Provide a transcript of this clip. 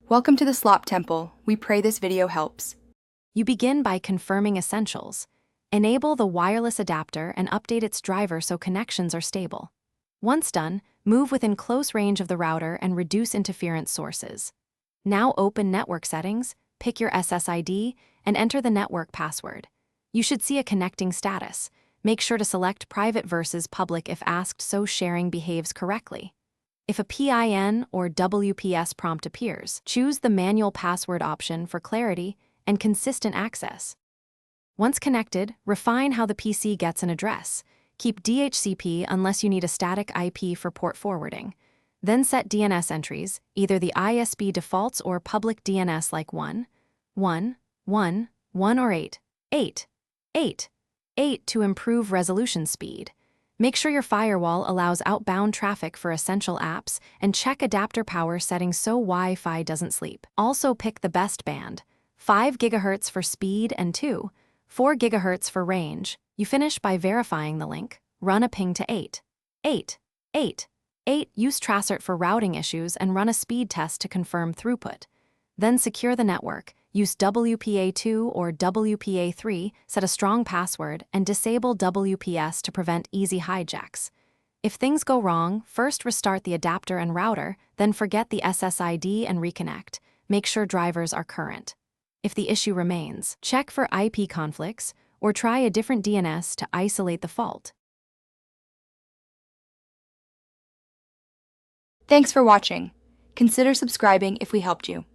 Welcome to the Slop Temple. We pray this video helps. You begin by confirming essentials. Enable the wireless adapter and update its driver so connections are stable. Once done, move within close range of the router and reduce interference sources. Now open Network Settings, pick your SSID, and enter the network password. You should see a connecting status. Make sure to select private versus public if asked so sharing behaves correctly. If a PIN or WPS prompt appears, choose the manual password option for clarity and consistent access. Once connected, refine how the PC gets an address. Keep DHCP unless you need a static IP for port forwarding. Then set DNS entries, either the ISP defaults or public DNS like 1, 1, 1, 1 or 8, 8, 8, 8 to improve resolution speed. Make sure your firewall allows outbound traffic for essential apps and check adapter power settings so Wi-Fi doesn't sleep. Also pick the best band, 5 GHz for speed and 4 GHz for range. You finish by verifying the link. Run a ping to 8, 8, 8, 8. Use Tracert for routing issues and run a speed test to confirm throughput. Then secure the network. Use WPA2 or WPA3, set a strong password, and disable WPS to prevent easy hijacks. If things go wrong, first restart the adapter and router, then forget the SSID and reconnect. Make sure drivers are current. If the issue remains, check for IP conflicts or try a different DNS to isolate the fault. Thanks for watching. Consider subscribing if we helped you.